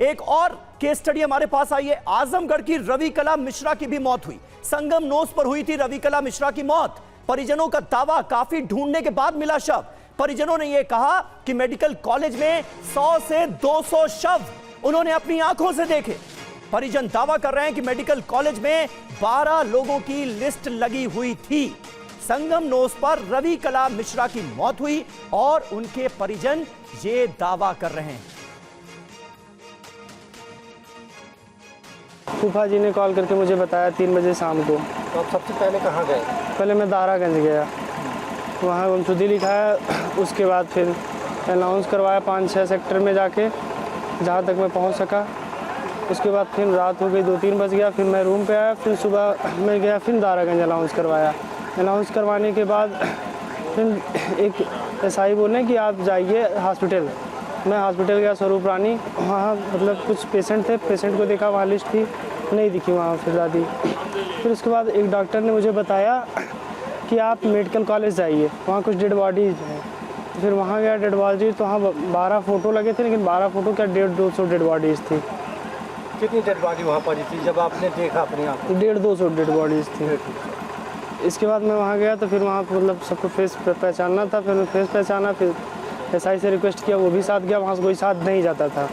एक और case study हमारे पास आई है। आजमगढ़ की रविकला मिश्रा की भी मौत हुई। संगम नोस पर हुई थी रविकला मिश्रा की मौत। परिजनों का दावा, काफी ढूंढने के बाद मिला शव। परिजनों ने यह कहा कि मेडिकल कॉलेज में 100 से 200 शव उन्होंने अपनी आंखों से देखे। परिजन दावा कर रहे हैं कि मेडिकल कॉलेज में 12 लोगों की लिस्ट लगी हुई थी। संगम नोस पर रविकला मिश्रा की मौत हुई और उनके परिजन ये दावा कर रहे हैं। फूफा जी ने कॉल करके मुझे बताया 3 बजे शाम को। तो आप सबसे पहले कहाँ गए? पहले मैं दारागंज गया, वहाँ गुमशुदगी लिखाया। उसके बाद फिर अनाउंस करवाया 5-6 सेक्टर में जाके, जहाँ तक मैं पहुँच सका। उसके बाद फिर रात हो गई, 2-3 बज गया। फिर मैं रूम पे आया, फिर सुबह मैं गया, फिर दारागंज अनाउंस करवाया। अनाउंस करवाने के बाद फिर एक एसआई बोले कि आप जाइए हॉस्पिटल। मैं हॉस्पिटल गया स्वरूप रानी। वहाँ मतलब कुछ पेशेंट थे, पेशेंट को देखा, वहाँ लिस्ट थी, नहीं दिखी वहाँ फिर दादी। फिर उसके बाद एक डॉक्टर ने मुझे बताया कि आप मेडिकल कॉलेज जाइए, वहाँ कुछ डेड बॉडीज हैं। फिर वहाँ गया, डेड बॉडीज, तो वहाँ 12 फ़ोटो लगे थे, लेकिन 12 फ़ोटो क्या 150-200 डेड बॉडीज़ थी। कितनी डेड बॉडी वहाँ पड़ी थी जब आपने देखा अपनी आँखों? 150-200 डेड बॉडीज़ थी। इसके बाद मैं वहाँ गया तो फिर वहाँ मतलब सबको फेस पहचानना था। फिर मैं फेस पहचाना, फिर एसआई से रिक्वेस्ट किया, वो भी साथ गया। वहाँ से कोई साथ नहीं जाता था।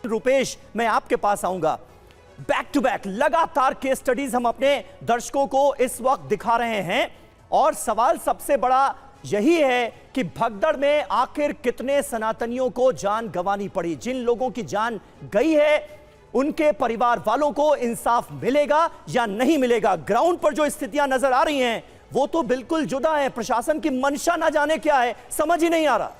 रुपेश, मैं आपके पास आऊंगा। बैक टू बैक लगातार केस स्टडीज हम अपने दर्शकों को इस वक्त दिखा रहे हैं और सवाल सबसे बड़ा यही है कि भगदड़ में आखिर कितने सनातनियों को जान गंवानी पड़ी। जिन लोगों की जान गई है उनके परिवार वालों को इंसाफ मिलेगा या नहीं मिलेगा। ग्राउंड पर जो स्थितियां नजर आ रही हैं वो तो बिल्कुल जुदा है। प्रशासन की मंशा ना जाने क्या है, समझ ही नहीं आ रहा।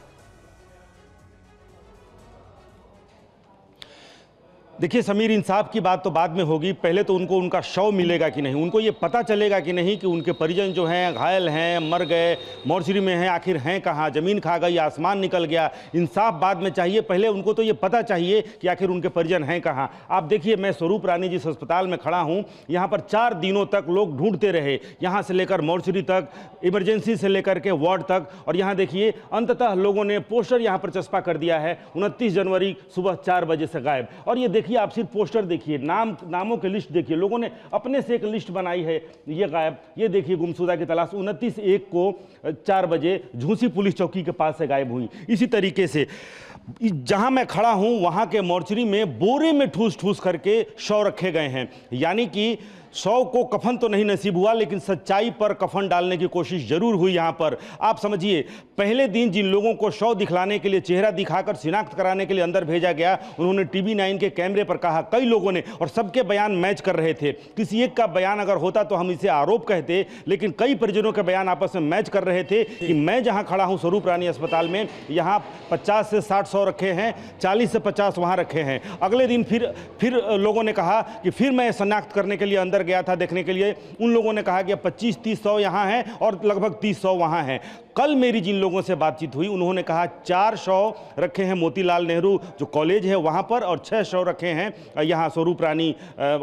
देखिए समीर, इंसाफ की बात तो बाद में होगी। पहले तो उनको उनका शव मिलेगा कि नहीं, उनको ये पता चलेगा कि नहीं कि उनके परिजन जो हैं घायल हैं, मर गए, मोर्चरी में हैं, आखिर हैं कहाँ, ज़मीन खा गई, आसमान निकल गया। इंसाफ बाद में चाहिए, पहले उनको तो ये पता चाहिए कि आखिर उनके परिजन हैं कहाँ। आप देखिए, मैं स्वरूप रानी जिस अस्पताल में खड़ा हूँ, यहाँ पर 4 दिनों तक लोग ढूंढते रहे, यहाँ से लेकर मोर्चरी तक, इमरजेंसी से लेकर के वार्ड तक। और यहाँ देखिए अंततः लोगों ने पोस्टर यहाँ पर चस्पा कर दिया है, 29 जनवरी सुबह 4 बजे से गायब। और ये देखिए, आप सिर्फ पोस्टर देखिए, नामों की लिस्ट देखिए, लोगों ने अपने से एक लिस्ट बनाई है, ये गायब। ये देखिए गुमशुदा की तलाश 29/1 को 4 बजे झूसी पुलिस चौकी के पास से गायब हुई। इसी तरीके से जहां मैं खड़ा हूं वहां के मोर्चरी में बोरे में ठूस ठूस करके शव रखे गए हैं। यानी कि शव को कफन तो नहीं नसीब हुआ, लेकिन सच्चाई पर कफन डालने की कोशिश जरूर हुई। यहां पर आप समझिए, पहले दिन जिन लोगों को शव दिखलाने के लिए, चेहरा दिखाकर शिनाख्त कराने के लिए अंदर भेजा गया, उन्होंने टीवी 9 के कैमरे पर कहा, कई लोगों ने, और सबके बयान मैच कर रहे थे। किसी एक का बयान अगर होता तो हम इसे आरोप कहते, लेकिन कई परिजनों के बयान आपस में मैच कर रहे थे कि मैं जहां खड़ा हूं स्वरूप रानी अस्पताल में, यहां 50 से 60 शव रखे हैं, 40 से 50 वहां रखे हैं। अगले दिन फिर लोगों ने कहा कि फिर मैं शनाख्त करने के लिए अंदर गया था देखने के लिए। उन लोगों ने कहा कि 25-30 शव यहां हैं और लगभग 30 शव वहां हैं। कल मेरी जिन लोगों से बातचीत हुई, उन्होंने कहा 4 शव रखे हैं मोतीलाल नेहरू जो कॉलेज है वहां पर, और 6 शव रखे हैं यहां स्वरूप रानी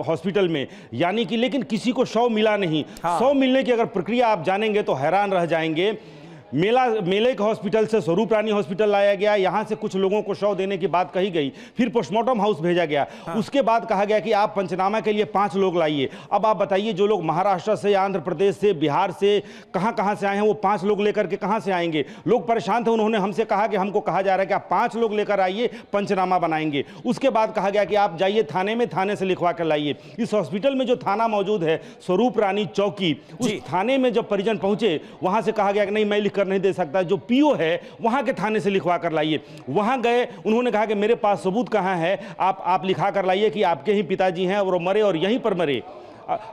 हॉस्पिटल में। यानी कि लेकिन किसी को शव मिला नहीं। शव मिलने की अगर प्रक्रिया आप जानेंगे तो हैरान रह जाएंगे। मेले के हॉस्पिटल से स्वरूप रानी हॉस्पिटल लाया गया, यहां से कुछ लोगों को शव देने की बात कही गई, फिर पोस्टमार्टम हाउस भेजा गया। उसके बाद कहा गया कि आप पंचनामा के लिए 5 लोग लाइए। अब आप बताइए, जो लोग महाराष्ट्र से, आंध्र प्रदेश से, बिहार से, कहां से आए हैं, वो 5 लोग लेकर के कहां से आएंगे? लोग परेशान थे। उन्होंने हमसे कहा कि हमको कहा जा रहा है कि आप 5 लोग लेकर आइए, पंचनामा बनाएंगे। उसके बाद कहा गया कि आप जाइए थाने में, थाने से लिखवा कर लाइए। इस हॉस्पिटल में जो थाना मौजूद है स्वरूप रानी चौकी, उस थाने में जब परिजन पहुंचे, वहां से कहा गया कि नहीं, मैं कर नहीं दे सकता, जो पीओ है वहां के थाने से लिखवा कर लाइए। वहां गए, उन्होंने कहा कि मेरे पास सबूत कहां है, आप लिखा कर लाइए कि आपके ही पिताजी हैं और वो मरे और यहीं पर मरे।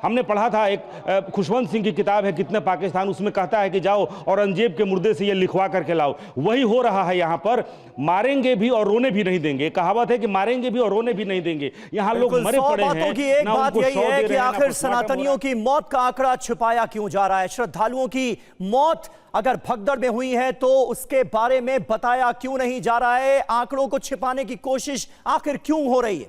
हमने पढ़ा था, एक खुशवंत सिंह की किताब है कितने पाकिस्तान, उसमें कहता है कि जाओ औरंगजेब के मुर्दे से ये लिखवा करके लाओ। वही हो रहा है यहाँ पर, मारेंगे भी और रोने भी नहीं देंगे। कहावत है कि मारेंगे भी और रोने भी नहीं देंगे। यहाँ लोग मरे पड़े हैं। एक बात यही है कि आखिर सनातनियों की मौत का आंकड़ा छिपाया क्यों जा रहा है? श्रद्धालुओं की मौत अगर भगदड़ में हुई है तो उसके बारे में बताया क्यों नहीं जा रहा है? आंकड़ों को छिपाने की कोशिश आखिर क्यों हो रही है?